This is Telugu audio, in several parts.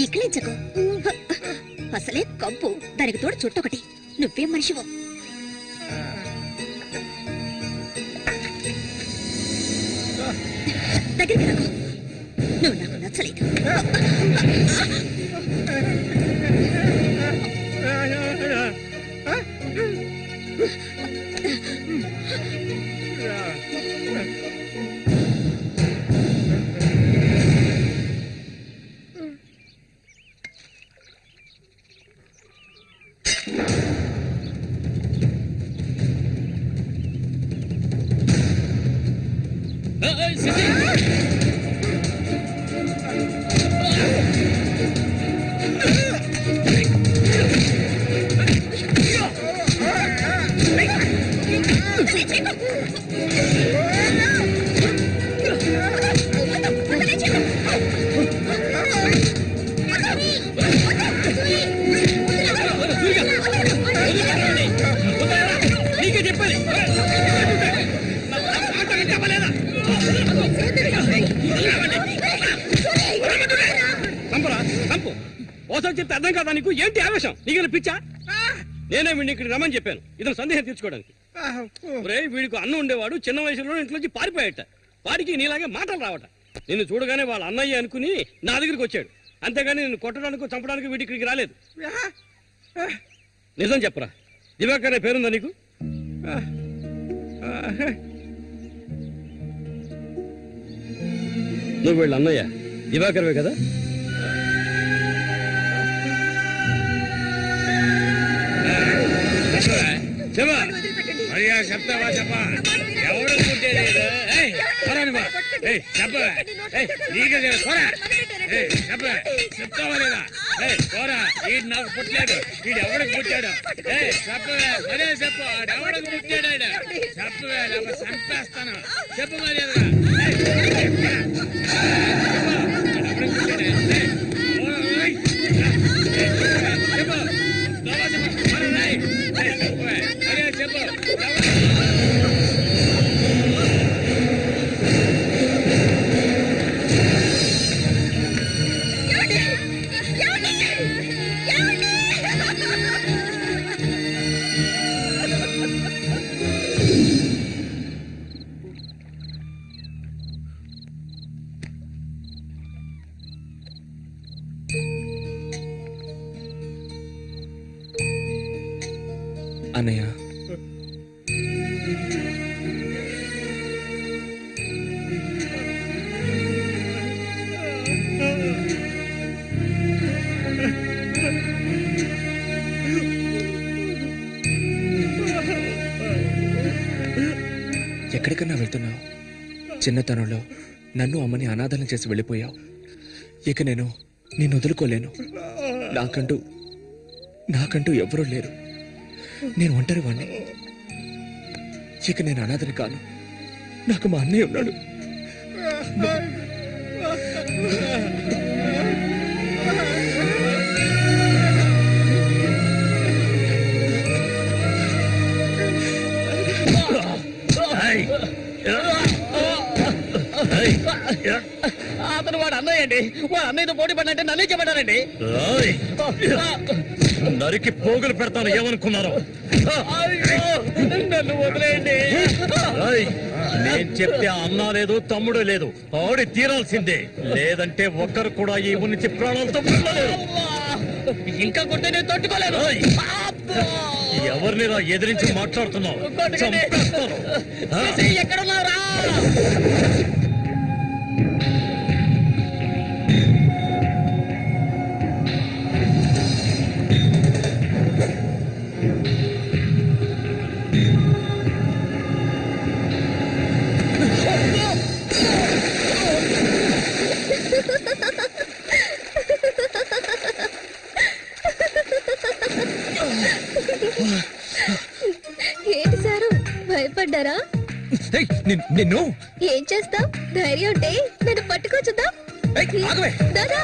ఈకిలించకు, అసలే కంపు, దానికి తోడు చుట్టొకటి. నువ్వేం మనిషివో. దగ్గరికి రాకు, నువ్వు నాకు నచ్చలేదు. ఓసారి చెప్తే అర్థం కాదా నీకు? ఏంటి ఆవేశం? నీకు పిచ్చా? నేనే వీడిని ఇక్కడికి రమ్మని చెప్పాను, ఇతను సందేహం తీర్చుకోవడానికి. వీడికి అన్న ఉండేవాడు, చిన్న వయసులో ఇంట్లోంచి పారిపోయాట. వాడికి నీలాగే మాటలు రావట. నిన్ను చూడగానే వాళ్ళ అన్నయ్య అనుకుని నా దగ్గరికి వచ్చాడు, అంతేగాని నిన్ను కొట్టడానికి చంపడానికి వీడి ఇక్కడికి రాలేదు. నిజం చెప్పరా, దివాకర్ అనే పేరుందా నీకు? నువ్వు వీళ్ళ అన్నయ్య దివాకర్వే కదా? చెప్తావా? చెప్పా, ఎవడు చెప్తావా లేదా? పోరా, వీడు నాకు పుట్టలేదు, వీడు ఎవడికి పుట్టాడు? చెప్పవే, మరే చెప్పు, ఎవడికి పుట్టాడు? చెప్పవే, చంపేస్తాను. చెప్పు మర్యాదగా. అన్నయ్య, ఎక్కడికన్నా వెళ్తున్నావు? చిన్నతనంలో నన్ను అమ్మని అనాథలం చేసి వెళ్ళిపోయావు. ఇక నేను నిన్ను వదులుకోలేను. నాకంటూ ఎవరూ లేరు. నేను ఒంటరి వాణ్ణి. ఇక నేను అనాథని కాను. నాకు మా అన్నయ్య ఉన్నాడు. అతను వాడు అన్నయ్య అండి. వాడు అన్నయ్యతో పోటీ పడినట్టే నన్నే చెప్పాడండి. నరికి పోగులు పెడతాను ఏమనుకున్నారు? నన్ను వదిలేయండి. నేను చెప్తే అన్న లేదు, తమ్ముడు లేదు, ఆడి తీరాల్సిందే. లేదంటే ఒక్కరు కూడా ఈ ఊరి నుంచి ప్రాణాలతో ఇంకా కొట్టే నేను తట్టుకోలేను. ఎవరిని ఎదిరించి మాట్లాడుతున్నావు? ఎక్కడున్నారా? ఏంటి సారు, భయపడ్డారా? నిన్ను ఏం చేస్తావ్? ధైర్యం ఉంటే నన్ను పట్టుకోచుద్దాం. దాదా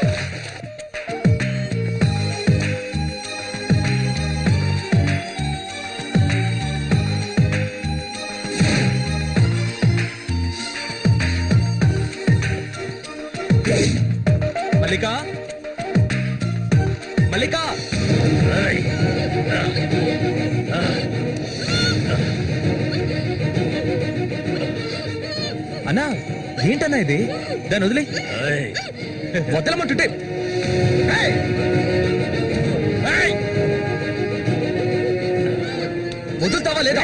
మల్లిక మల్లిక అన్నా ఏంటన్నా ఇది దాన్ని వదిలే వదలమంటుంటే వదులుతావా లేదా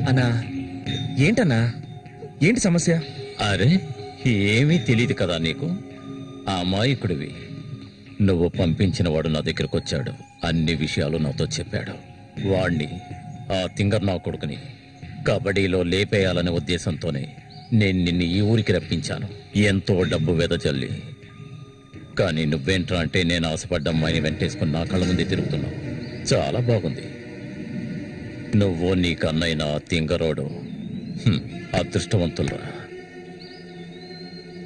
అన్నా ఏంటన్నా ఏంటి సమస్య? అరే ఏమీ తెలియదు కదా నీకు. ఆ అమాయకుడివి. నువ్వు పంపించిన వాడు నా దగ్గరకు వచ్చాడు, అన్ని విషయాలు నాతో చెప్పాడు. వాణ్ణి ఆ తింగర్ నా కొడుకుని కబడ్డీలో లేపేయాలనే ఉద్దేశంతోనే నేను నిన్ను ఈ ఊరికి రప్పించాను, ఎంతో డబ్బు వెదజల్లి. కానీ నువ్వేంట్రా అంటే నేను ఆశపడ్డ అమ్మాయిని వెంటేసుకుని నా కళ్ళ ముందే తిరుగుతున్నావు. చాలా బాగుంది. నువ్వు నీ కన్నైన తింగరోడు అదృష్టవంతులరా.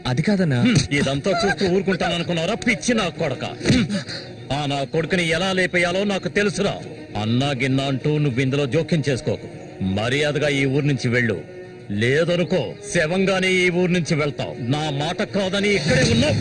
అది కాదన్నా. ఇదంతా చూస్తూ ఊరుకుంటాననుకున్నారా పిచ్చి నా కొడక? ఆ నా కొడుకుని ఎలా లేపేయాలో నాకు తెలుసురా. అన్నా గిన్నా అంటూ నువ్వు ఇందులో జోక్యం చేసుకోకు. మర్యాదగా ఈ ఊరు నుంచి వెళ్ళు, లేదనుకో శవంగానే ఈ ఊరు నుంచి వెళ్తావు. నా మాట కాదని ఇక్కడే ఉన్నావు.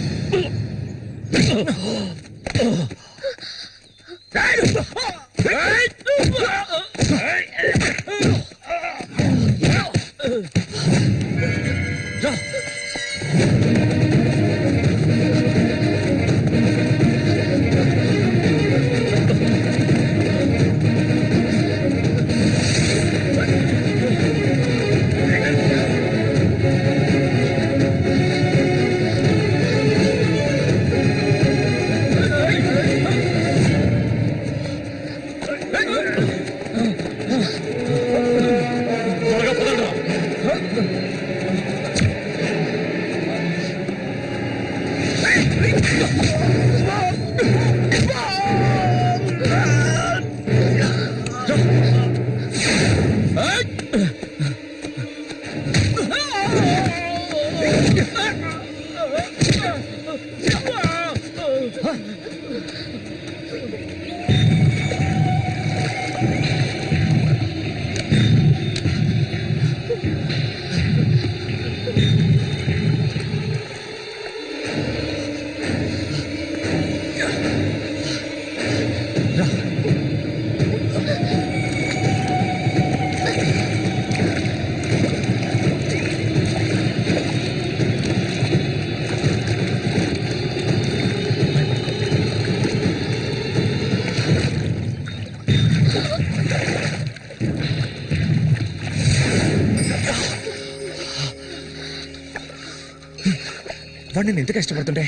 వాడిని నేను ఎంత కష్టపడుతుంటే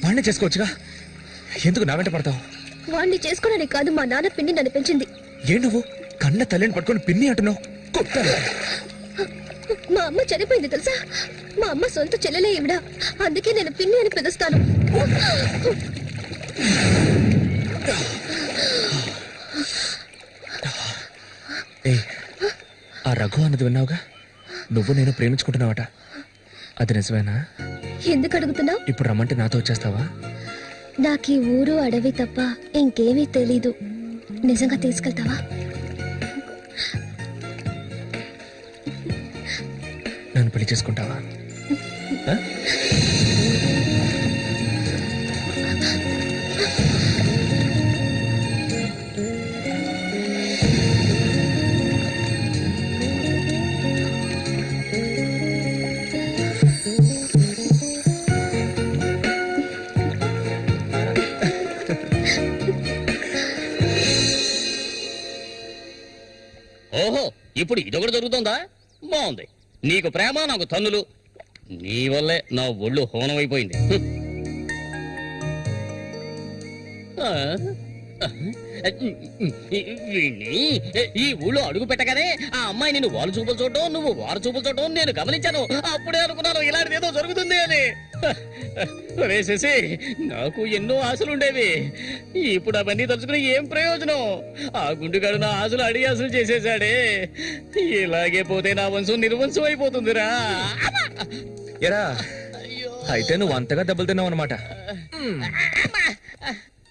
వాడిని చేసుకోవచ్చుగా, ఎందుకు నా వెంట పడతావు? వాడిని చేసుకోవడానికి కాదు, మా నాన్న పిన్ని నన్ను పెంచింది. ఏ నువ్వు కన్న తల్లిని పట్టుకొని పిన్ని అంటున్నావు? మా అమ్మ చనిపోయింది తెలుసా? మా అమ్మ సొంత చెల్లెలే ఈవిడ, అందుకే నేను పిన్ని అని పిలుస్తాను. ఆ రఘు అన్నది విన్నావుగా, నువ్వు నేను ప్రేమించుకుంటున్నావట, అది నిజమేనా? ఎందుకు అడుగుతున్నావు? ఇప్పుడు రమ్మంటే నాతో వచ్చేస్తావా? నాకు ఈ ఊరు అడవి తప్ప ఇంకేమీ తెలీదు. నిజంగా తీసుకెళ్తావా? నన్ను పెళ్లి చేసుకుంటావా? ఓహో, ఇప్పుడు ఇదొకటి జరుగుతుందా? బాగుంది. నీకు ప్రేమ, నాకు తన్నులు. నీ వల్లే నా ఒళ్ళు హోనమైపోయింది. ఈ ఊళ్ళో అడుగు పెట్టగానే ఆ అమ్మాయి నేను వారు చూపులు చూడటం, నువ్వు వారు చూపులు చూడటం నేను గమనించాను. అప్పుడే అనుకున్నాను ఇలాంటిది ఏదో జరుగుతుంది అని. వేసేసి నాకు ఎన్నో ఆశలుండేవి. ఇప్పుడు అవన్నీ తలుచుకుని ఏం ప్రయోజనం? ఆ గుండుగాడు నా ఆశలు అడిగి ఆశలు చేసేసాడే. ఇలాగే పోతే నా వంశం నిర్వంశం అయిపోతుందిరా. ఎరా, అయితే నువ్వు అంతగా దెబ్బలు తిన్నావు అనమాట.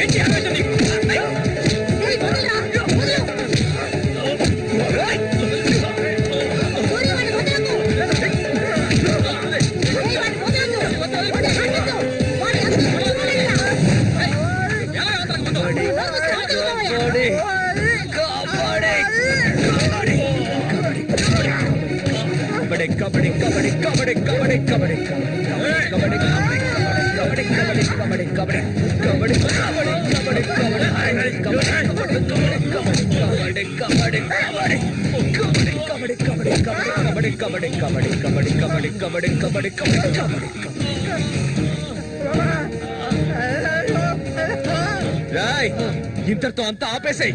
ఏంటి ఆవేశం నీకు? కాపాడు కబడ్డీ కబడ్డీ కబడ్డీ కబడ్డీ కబడ్డీ కబడ్డీ కబడ్డీ కబడ్డీ కబడ్డీ కబడ్డీ కబడ్డీ రాయ్ ఇంతటితో అంతా ఆపేసాయి,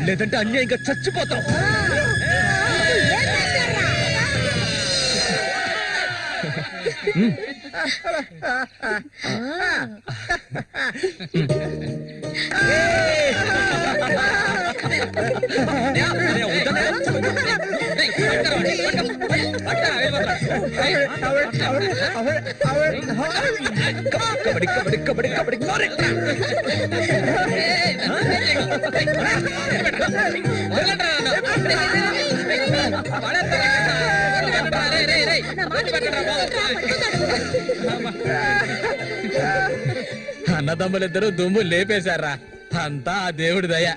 లేదంటే అన్యాయంగా చచ్చిపోతాం. కబడ్డీ కబడ్డీ కబడ్డీ కబడ్డీ అన్నదమ్ములిద్దరూ దుమ్ము లేపేశారా, అంతా ఆ దేవుడి దయ.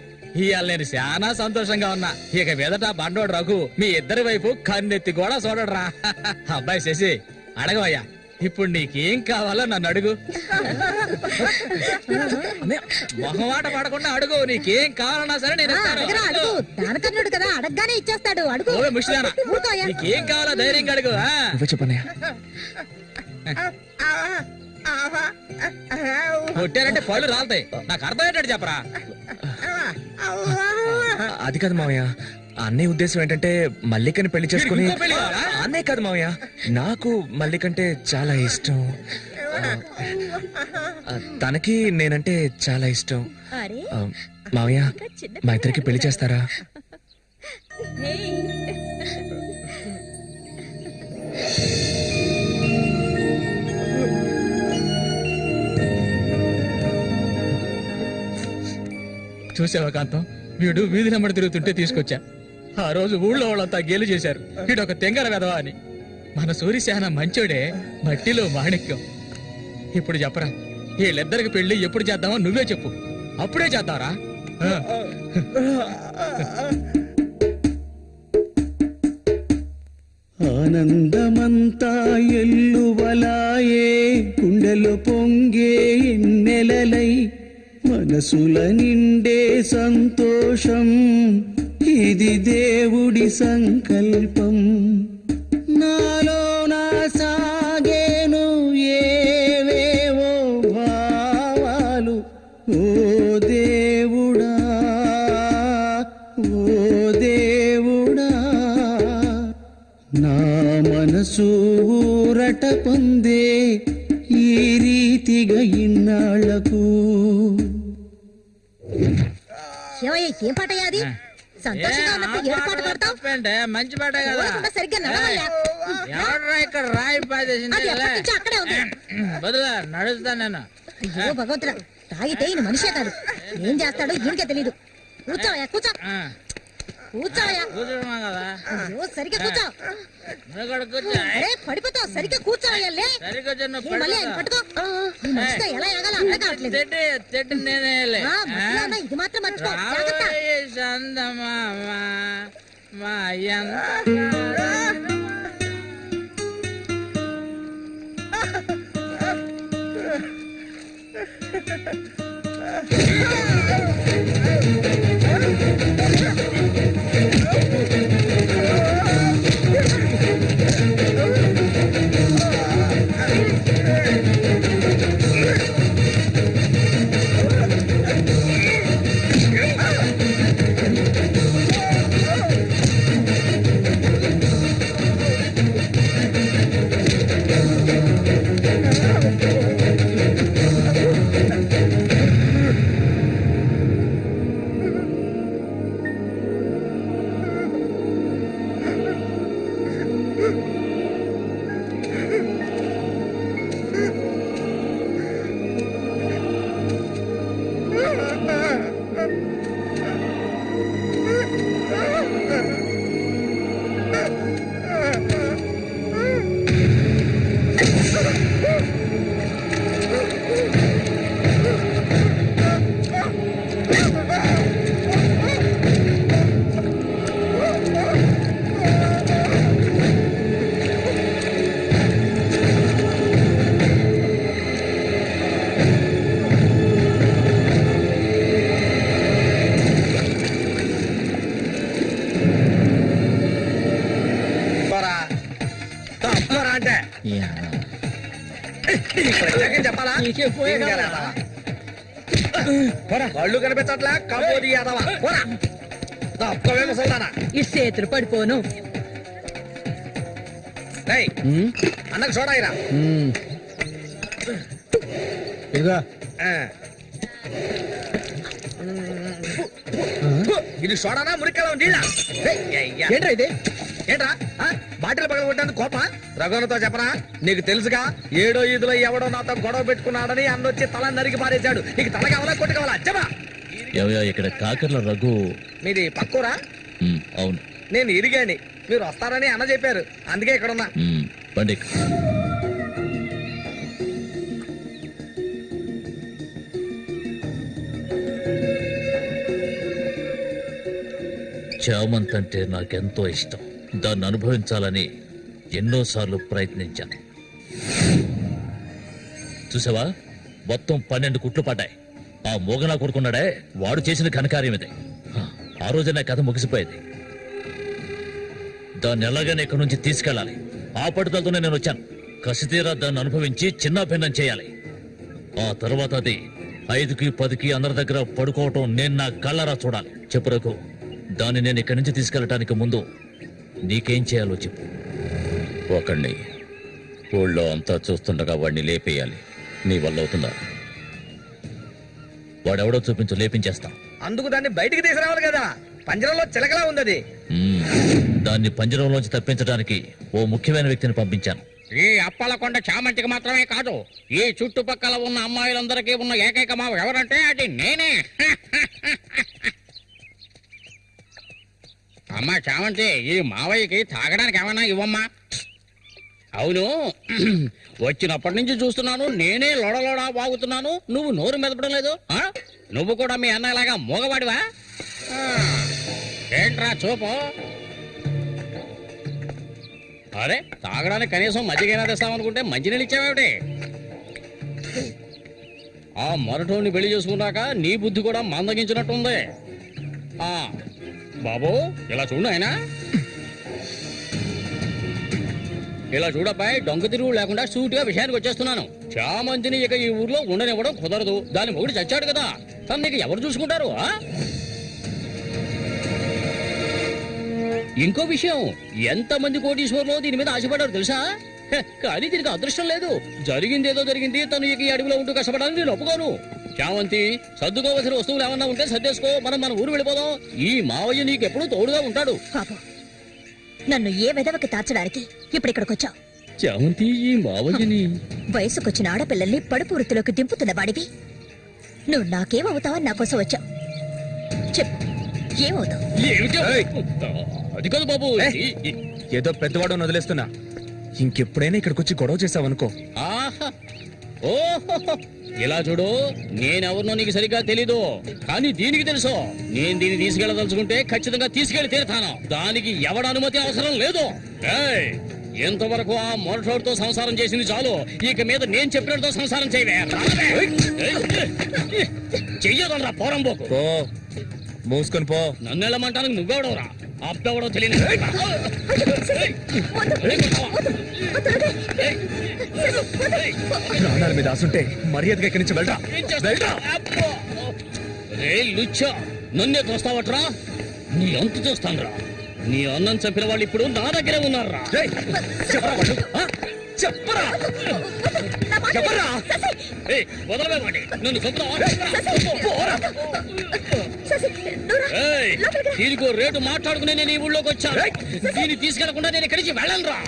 ఇవాళ నేను చాలా సంతోషంగా ఉన్నా. ఇక మీదట బండోడు రఘు మీ ఇద్దరి వైపు కన్నెత్తి కూడా చూడరా. అబ్బాయి శశి అడగవయ్యా, ఇప్పుడు నీకేం కావాలో నన్ను అడుగు. మొహమాట పడకుండా అడుగు, నీకేం కావాలన్నా సరే నేను దానకర్ణుడు కదా, అడగగానే ఇచ్చేస్తాడు. అడుగు. ముష్టిదానా, నీకేం కావాలో ధైర్యంగా అడుగు. చెప్పనయ్యా, కొట్టారంటే పళ్ళు రాలుతాయి. నాకు అర్థమయ్యేటట్టు చెప్పరా. అది కాదు మావయ్య, అన్నయ్య ఉద్దేశం ఏంటంటే మల్లికని పెళ్లి చేసుకుని. అన్నయ్య కాదు మావయ్య, నాకు మల్లికంటే చాలా ఇష్టం. తనకి నేనంటే చాలా ఇష్టం. మావయ్య, మా ఇద్దరికి పెళ్లి చేస్తారా? చూసావా కాంతం, వీడు వీధి నెంబడి తిరుగుతుంటే తీసుకొచ్చా. ఆ రోజు ఊళ్ళో వాళ్ళంతా గేలు చేశారు, వీడు ఒక తెంగర వెదవా అని. మన సూర్యశాన మంచోడే, మట్టిలో మాణిక్యం. ఇప్పుడు చెప్పరా, వీళ్ళిద్దరికి పెళ్లి ఎప్పుడు చేద్దామో నువ్వే చెప్పు, అప్పుడే చేద్దారా. ఆనందమంతా ఎల్లువలాయే, గుండెలు పొంగే ఎన్నెలలై, మనసుల నిండే సంతోషం, ఇది దేవుడి సంకల్పం. నాలో నా సాగేను ఏవేవో భావాలు, ఓ దేవుడా ఓ దేవుడా, నా మనసు ఊరట పొందే ఈ రీతిగా ఇన్నాళ్లకు. ఏం పాటయ్యా అది? సంతోషంగా ఉన్నప్పుడు ఏడు పాట పాడతావు? మంచి పాట కదా, సరిగ్గా నడవయ్యా. ఎవడ్రా ఇక్కడ రాయి పాదేసింది? అక్కడే ఉంది. బదులా నడుస్తా నేను. అయ్యో భగవంతుడా, తాగితే ఈయన మనిషే కాదు, ఏం చేస్తాడో ఈయనకే తెలీదు. కూర్చోవయ్యా, కూర్చో కూర్చోవయ్యా. కూర్చున్నాం కదా, అయ్యో సరిగ్గా కూర్చో. కూర్చో. అరే పడిపోతావు, సరిగ్గా కూర్చోవయ్యా. లే మళ్ళీ ఆయన పట్టుకో. ఈ మనిషితో ఎలా ఎగాలో అర్థం కావట్లేదు. నేనే ఇది మాత్రం మర్చిపో. జాగ్రత్త. నీకే పోయేగా. కళ్ళు కనిపించట్లా కబోది యాదవా పోరా తప్పవే ముసల్దానా ఈ చేతులు పడిపోను. రేయ్ అన్నకు చూడాయిరా ఇదిగో ఇది చూడానా మురికాల నీళ్ళ ఏంట్రా ఇది? ఏంట్రా బాటిల్ పగల కొట్టేందుకు కోప రఘునతో చెప్పరా నీకు తెలుసుగా 7వ ఈదులో ఎవడో నాతో గొడవ పెట్టుకున్నాడని అన్నొచ్చి తల నరికి పారేశాడు నీకు తల కావాలా కొట్టు కావాలా చెప్పా ఏవయ్యా, ఇక్కడ కాకర్ల రఘు. మీది పక్కూరా అవును. నేను ఇరిగాని మీరు వస్తారని అన్న చెప్పారు అందుకే ఇక్కడ ఉన్నా బండి చామంతి అంటే నాకెంతో ఇష్టం. దాన్ని అనుభవించాలని ఎన్నోసార్లు ప్రయత్నించాను. చూసావా, మొత్తం 12 కుట్లు పడ్డాయి. ఆ మోగనా కొడుకున్నాడే, వాడు చేసిన ఘనకార్యం ఇదే. ఆ రోజు నా కథ ముగిసిపోయేది. దాన్ని ఎలాగైనా ఇక్కడి నుంచి తీసుకెళ్ళాలి. ఆ పట్టుదలతోనే నేను వచ్చాను. కసితీరా దాన్ని అనుభవించి చిన్న భిన్నం చేయాలి. ఆ తర్వాత అది 5కి 10కి అందరి దగ్గర పడుకోవటం నేను నా కళ్ళరా చూడాలి. చెప్పు రఘు, దాన్ని నేను ఇక్కడి నుంచి తీసుకెళ్ళటానికి ముందు నీకేం చేయాలో చెప్పు. ఒకడిని ఊళ్ళో అంతా చూస్తుండగా వాడిని లేపేయాలి. నీ వల్ల అవుతుందా? వాడెవడో చూపించు, లేపించేస్తాం. అందుకు దాన్ని బయటికి తీసుకురావాలి కదా పంజరంలో చిలకలా ఉంది అది దాన్ని పంజరంలోంచి తప్పించడానికి ఓ ముఖ్యమైన వ్యక్తిని పంపించాను. ఈ అప్పలకొండ చామంతికి మాత్రమే కాదు, ఈ చుట్టుపక్కల ఉన్న అమ్మాయిలందరికీ ఉన్న ఏకైక మావ ఎవరంటే అది నేనే. అమ్మా చామంతి, ఈ మావయ్యకి తాగడానికి ఏమన్నా ఇవ్వమ్మా. అవును, వచ్చినప్పటి నుంచి చూస్తున్నాను, నేనే లొడలోడా వాగుతున్నాను, నువ్వు నోరు మెదపడం లేదు. నువ్వు కూడా మీ అన్నలాగా మూగవాడివా? ఏంట్రా చూపు? అరే, తాగడానికి కనీసం మజ్జిగైనా తెస్తామనుకుంటే మంచినీళ్ళు ఇచ్చావేమిటి? ఆ మొరటోని పెళ్లి చేసుకున్నాక నీ బుద్ధి కూడా మందగించినట్టుంది. బాబు, ఇలా చూడు ఆయన, ఇలా చూడబ్బాయి, డొంక తిరుగు లేకుండా సూటిగా విషయానికి వచ్చేస్తున్నాను. చామంతిని ఇక ఈ ఊర్లో ఉండనివ్వడం కుదరదు. దాని మొగుడు చచ్చాడు కదా, తను నీకు ఎవరు చూసుకుంటారు? ఇంకో విషయం, ఎంతమంది కోటీశ్వర్లో దీని మీద ఆశపడ్డారు తెలుసా? కానీ దీనికి అదృష్టం లేదు. జరిగిందేదో జరిగింది, తను ఇక ఈ అడవిలో ఉంటూ కష్టపడాలని నేను ఒప్పుకోను. చామంతి, సర్దుకోవలసిన వస్తువులు ఏమన్నా ఉంటే సర్దేసుకో, మన ఊరు వెళ్ళిపోదాం. ఈ మావయ్య నీకెప్పుడు తోడుగా ఉంటాడు. నన్ను ఏ విధవకి తార్చడానికి ఇప్పుడు ఇక్కడికి వచ్చావు? చామంతి, ఈ మావయ్యని వయసుకొచ్చిన ఆడపిల్లల్ని పడుపు వృత్తిలోకి దింపుతున్న వాడివి నువ్వు నాకేమవుతావని నా కోసం వచ్చావు. చెప్పు, ఏమవుతావు? అది కాదు బాబు, ఏదో పెద్దవాడు వదిలేస్తున్నా. ఇంకెప్పుడైనా ఇక్కడికి వచ్చి గొడవ చేసావనుకో. ఆహా, ఓహో, ఇలా చూడు, నేనెవరినో నీకు సరిగ్గా తెలీదు, కానీ దీనికి తెలుసు. నేను దీన్ని తీసుకెళ్ళదలుచుకుంటే ఖచ్చితంగా తీసుకెళ్లి తీరుతాను. దానికి ఎవడ అనుమతి అవసరం లేదు. ఎంతవరకు ఆ మొరటోడితో సంసారం చేసింది చాలు. ఇక మీద నేను చెప్పినట్టు సంసారం చేయవే. చెయ్యదనరా పోరంబోకు. పో, మూసుకొని పో. నన్ను వెళ్ళమంటానికి నువ్వెవడవరా? అబ్బెవడో తెలియదు. ప్రాణాల మీద ఆసుంటే మర్యాదగా ఇక్కడి నుంచి వెళ్ళరా. రే లుచ్చా, నన్నే తోస్తావట్రా? నీ అంత చూస్తానురా. నీ అన్నం చంపిన వాళ్ళు ఇప్పుడు నా దగ్గరే ఉన్నారా? చెప్పరా, చెప్పరా, వదలవేమండి నన్ను దీనికో రేటు మాట్లాడుకునే నేను ఈ ఊళ్ళోకి వచ్చాను. దీన్ని తీసుకెళ్లకుండా నేను ఇక్కడి నుంచి వెళ్ళనురా.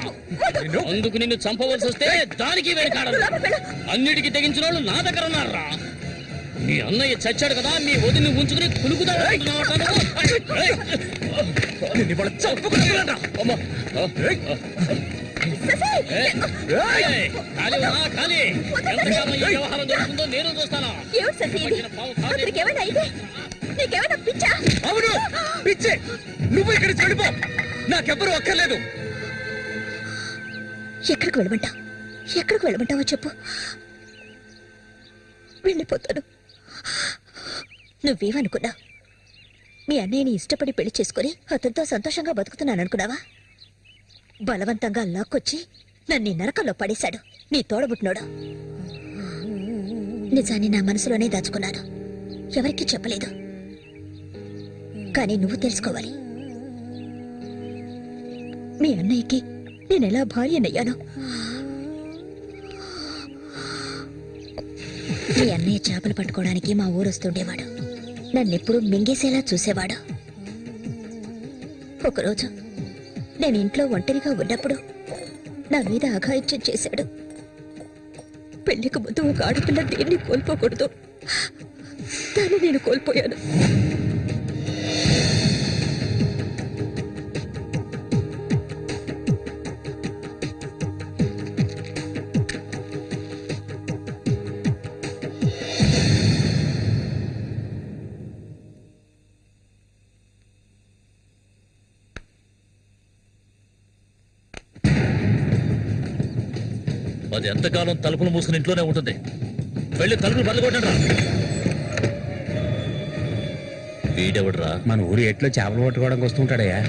అందుకు నిన్ను చంపవలసి వస్తే దానికి వెనకాడను. అన్నిటికీ తెగించిన వాళ్ళు నా దగ్గర ఉన్నారా? మీ అన్నయ్య చచ్చాడు కదా, మీ వదిని ఉంచుకుని కులుకుదా. వ్యవహారం జరుగుతుందో నేను చూస్తాను. అవును, పిచ్చే. నువ్వు ఇక్కడి నుంచి వెళ్ళిపో, నాకెవ్వరూ అక్కర్లేదు. ఎక్కడికి వెళ్ళమంటావు? ఎక్కడికి వెళ్ళమంటావో చెప్పు, వెళ్ళిపోతాను. నువ్వేమనుకున్నా? మీ అన్నయ్యని ఇష్టపడి పెళ్లి చేసుకుని అతనితో సంతోషంగా బతుకుతున్నాను అనుకున్నావా? బలవంతంగా లాక్కొచ్చి నన్ను నరకంలో పడేశాడు నీ తోడబుట్టినోడు. నిజాన్ని నా మనసులోనే దాచుకున్నాను, ఎవరికీ చెప్పలేదు. కానీ నువ్వు తెలుసుకోవాలి, మీ అన్నయ్యకి నేనెలా భార్యనయ్యాను. మీ అన్నయ్య చేపలు పట్టుకోవడానికి మా ఊరొస్తుండేవాడు. నన్నెప్పుడు మింగేసేలా చూసేవాడు. ఒకరోజు నేను ఇంట్లో ఒంటరిగా ఉన్నప్పుడు నా మీద అఘాయిత్యం చేశాడు. పెళ్లికి ముందు ఒక ఆడపిల్ల దేన్ని కోల్పోకూడదు, దాన్ని నేను కోల్పోయాను. అది ఎంతకాలం తలుపులు మూసుకుని ఇంట్లోనే ఉంటుంది. వెళ్ళి తలుపులు బద్దకొట్టండి. వీడెవడరా? మన ఊరు ఎట్లో చేపలు పట్టుకోవడానికి వస్తుంటాడయ్యా.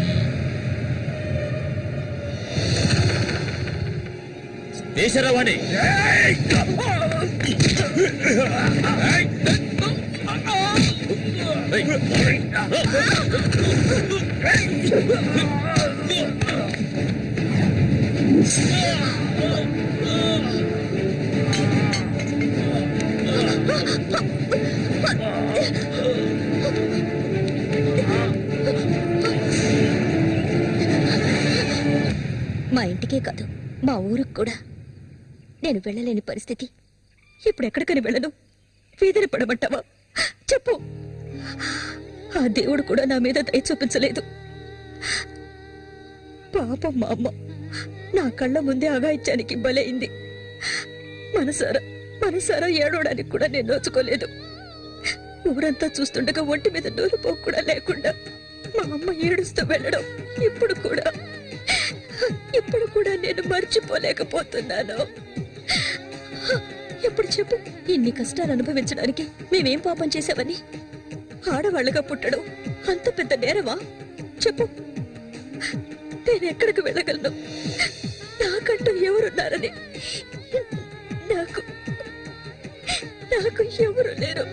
వేసారా వాణ్ణి? మా ఇంటికే కాదు, మా ఊరికి కూడా నేను వెళ్ళలేని పరిస్థితి. ఇప్పుడు ఎక్కడికని వెళ్ళను? వీధిని పడమంటావా? చెప్పు. ఆ దేవుడు కూడా నా మీద దయ చూపించలేదు. పాపం మా అమ్మ నా కళ్ళ ముందే అఘాయిత్యానికి బలైంది. మనసారా ఏడవడానికి కూడా నేను నోచుకోలేదు. ఊరంతా చూస్తుండగా ఒంటి మీద నూలుపోకు కూడా లేకుండా మా అమ్మ ఏడుస్తూ వెళ్ళడం ఇప్పుడు కూడా నేను మర్చిపోలేకపోతున్నాను. ఎప్పుడు చెప్పు, ఇన్ని కష్టాలు అనుభవించడానికి మేమేం పాపం చేసావని? ఆడవాళ్ళగా పుట్టడం అంత పెద్ద నేరమా? చెప్పు, నేను ఎక్కడికి వెళ్ళగలను? నాకంటూ ఎవరున్నారని నాకు ఎవరు లేరు.